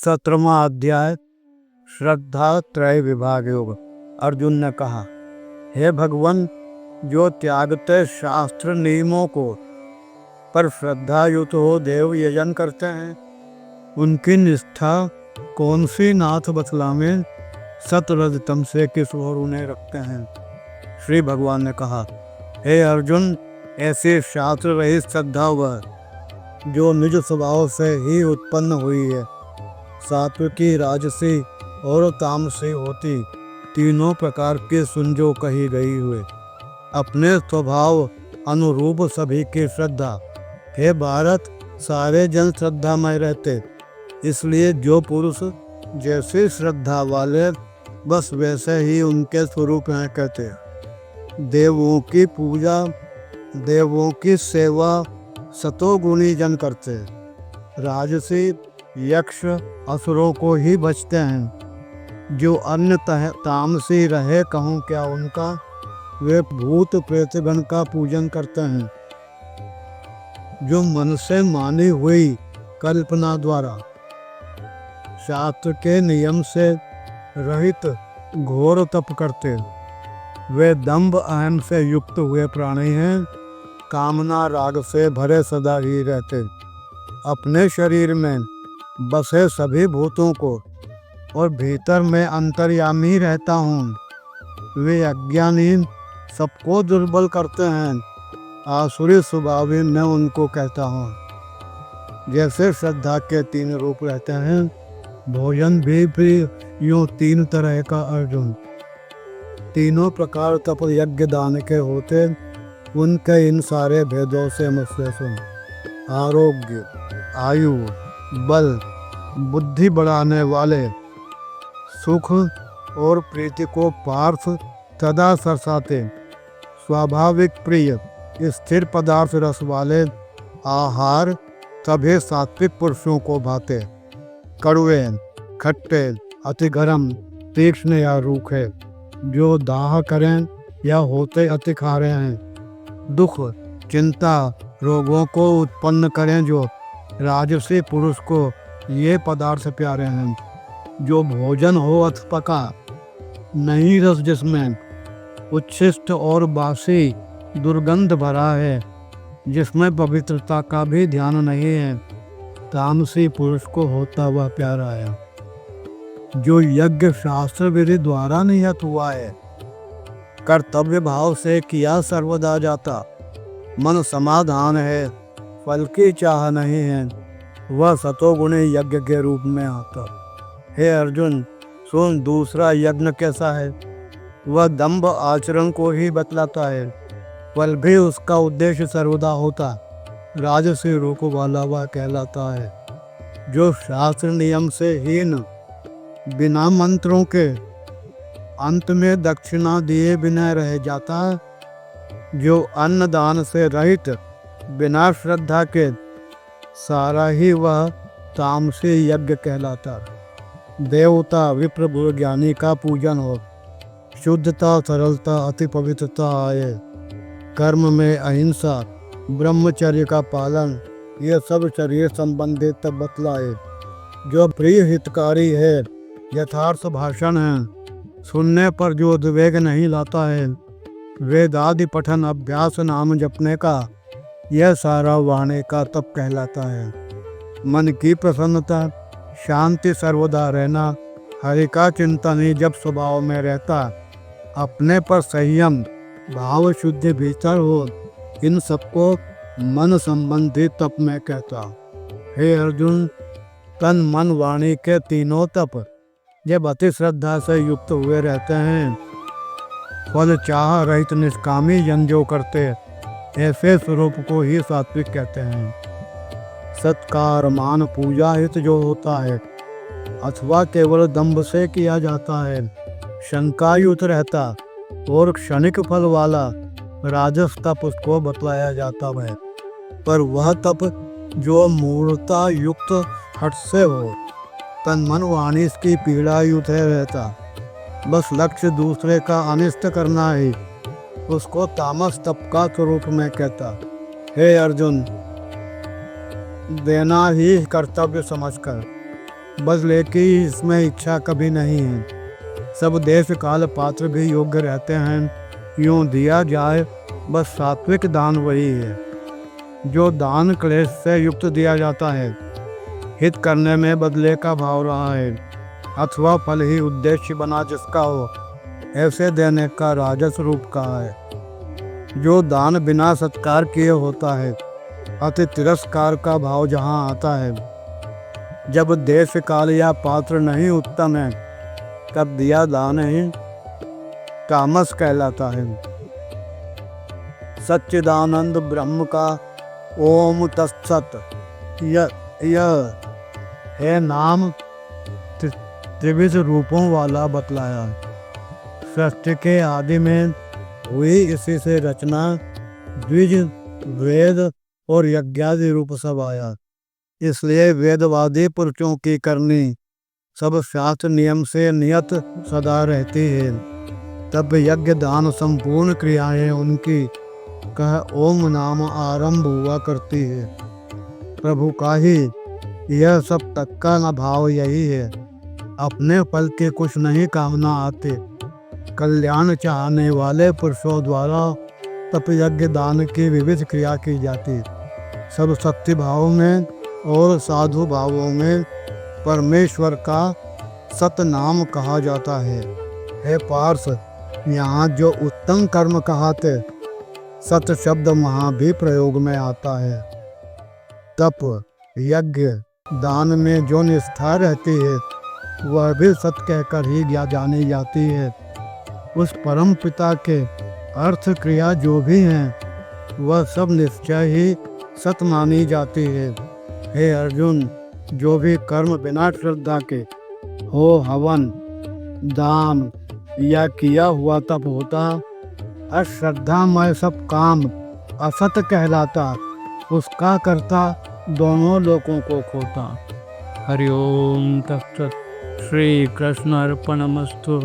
17वां अध्याय श्रद्धा त्रय विभाग योग। अर्जुन ने कहा, हे भगवान, जो त्यागते शास्त्र नियमों को पर श्रद्धा युक्त हो देव यजन करते हैं, उनकी निष्ठा कौन सी नाथ बतलावे। सतरजतम से किस ओर उन्हें रखते हैं। श्री भगवान ने कहा, हे अर्जुन, ऐसी शास्त्र रहित श्रद्धा वह जो निज स्वभाव से ही उत्पन्न हुई है, सात्विकी, राजसी और तामसी होती, तीनों प्रकार की सुंजो कही गई हुए, अपने स्वभाव अनुरूप सभी की श्रद्धा। हे भारत, सारे जन श्रद्धामय रहते, इसलिए जो पुरुष जैसी श्रद्धा वाले बस वैसे ही उनके स्वरूप हैं कहते। देवों की पूजा, देवों की सेवा सतोगुणी जन करते, राजसी यक्ष असुरों को ही बचते हैं। जो अन्य तामसी रहे कहूँ क्या उनका, वे भूत प्रेतगण का पूजन करते हैं। जो मन से मानी हुई कल्पना द्वारा शास्त्र के नियम से रहित घोर तप करते, वे दंभ अहम से युक्त हुए प्राणी हैं। कामना राग से भरे सदा ही रहते, अपने शरीर में बसे सभी भूतों को और भीतर में अंतर्यामी रहता हूँ। वे अज्ञानी सबको दुर्बल करते हैं, आसुरी स्वभावी मैं उनको कहता हूँ। जैसे श्रद्धा के तीन रूप रहते हैं, भोजन भी यूं तीन तरह का अर्जुन। तीनों प्रकार तप यज्ञ दान के होते, उनके इन सारे भेदों से मुझसे सुन। आरोग्य, आयु, बल, बुद्धि बढ़ाने वाले, सुख और प्रीति को पार्थ सदा सरसाते, स्वाभाविक प्रिय, स्थिर पदार्थ रस वाले आहार सभी सात्विक पुरुषों को भाते। कड़वे, खट्टे, अति गरम, तीक्ष्ण या रूखे, जो दाह करें या होते अति खारे हैं। दुख, चिंता, रोगों को उत्पन्न करें, जो राजसी पुरुष को ये पदार्थ प्यारे हैं। जो भोजन हो अथ पका, नहीं रस जिसमें उच्छिष्ट और बासी दुर्गंध भरा है, जिसमें पवित्रता का भी ध्यान नहीं है, तामसी पुरुष को होता हुआ प्यारा है। जो यज्ञ शास्त्र विधि द्वारा नियत हुआ है, कर्तव्य भाव से किया सर्वदा जाता, मन समाधान है, फल की चाह नहीं है, वह सतोगुणी यज्ञ के रूप में आता। हे अर्जुन, सुन, दूसरा यज्ञ कैसा है, वह दंभ आचरण को ही बतलाता है, फल भी उसका उद्देश्य सर्वदा होता, राजसी रूप वाला वह कहलाता है। जो शास्त्र नियम से हीन, बिना मंत्रों के, अंत में दक्षिणा दिए बिना रह जाता, जो अन्नदान से रहित, बिना श्रद्धा के, सारा ही वह तामसी यज्ञ कहलाता। देवता, विप्र, ज्ञानी का पूजन हो, शुद्धता, सरलता, अति पवित्रता आए, कर्म में अहिंसा, ब्रह्मचर्य का पालन, ये सब शरीर संबंधित बतलाए। जो प्रिय हितकारी है, यथार्थ भाषण है, सुनने पर जो उद्वेग नहीं लाता है, वेदादि पठन, अभ्यास, नाम जपने का, यह सारा वाणी का तप कहलाता है। मन की प्रसन्नता, शांति, सर्वदा रहना, हरि का चिंतन ही जब स्वभाव में रहता, अपने पर संयम, भाव शुद्धि भीतर हो, इन सबको मन संबंधी तप में कहता। हे अर्जुन, तन मन वाणी के तीनों तप जब अति श्रद्धा से युक्त हुए रहते हैं, फल चाह रहित निष्कामी जन जो करते, ऐसे स्वरूप को ही सात्विक कहते हैं। सत्कार, मान, पूजा हित जो होता है, अथवा केवल दंभ से किया जाता है, शंकायुत रहता और क्षणिक फल वाला, राजस तप उसको बतलाया जाता है। पर वह तप जो मूर्ता युक्त हट से हो, तन मन वाणी इसकी पीड़ा युत है रहता, बस लक्ष्य दूसरे का अनिष्ट करना ही, उसको तामस तप का स्वरूप में कहता। हे अर्जुन, देना ही कर्तव्य समझकर बदले की इसमें इच्छा कभी नहीं है। सब देश काल पात्र भी योग्य रहते हैं। यूं दिया जाए बस सात्विक दान वही है जो दान क्लेश से युक्त दिया जाता है। हित करने में बदले का भाव रहा है अथवा फल ही उद्देश्य बना जिसका हो, ऐसे देने का राजस रूप कहा है। जो दान बिना सत्कार किए होता है, अति तिरस्कार का भाव जहाँ आता है। जब देश काल या पात्र नहीं उत्तम है, तब दिया दान ही तामस कहलाता है। सच्चिदानंद ब्रह्म का ओम तत्सत यह है नाम त्रिविध रूपों वाला बतलाया। सृष्टि के आदि में हुई इसी से रचना, द्विज, वेद और यज्ञादि रूप सब आया। इसलिए वेदवादी पुरुषों की करनी सब शास्त्र नियम से नियत सदा रहती है। तब यज्ञ दान संपूर्ण क्रियाएं उनकी कह ओम नाम आरंभ हुआ करती है। प्रभु का ही यह सब तक का भाव यही है। अपने फल के कुछ नहीं कामना आते। कल्याण चाहने वाले पुरुषों द्वारा तप यज्ञ दान की विविध क्रिया की जाती। सब सत्य भाव में और साधु भावों में परमेश्वर का सत नाम कहा जाता है। हे पार्थ, यहाँ जो उत्तम कर्म कहाते सत शब्द वहाँ भी प्रयोग में आता है। तप यज्ञ दान में जो निष्ठा रहती है वह भी सत कहकर ही जानी जाती है। उस परम पिता के अर्थ क्रिया जो भी हैं वह सब निश्चय ही सत मानी जाती है। हे अर्जुन, जो भी कर्म बिना श्रद्धा के हो, हवन दान या किया हुआ तप होता, अश्रद्धामय सब काम असत कहलाता, उसका कर्ता दोनों लोगों को खोता। हरि ओम तत्सत। श्री कृष्ण अर्पणमस्तु।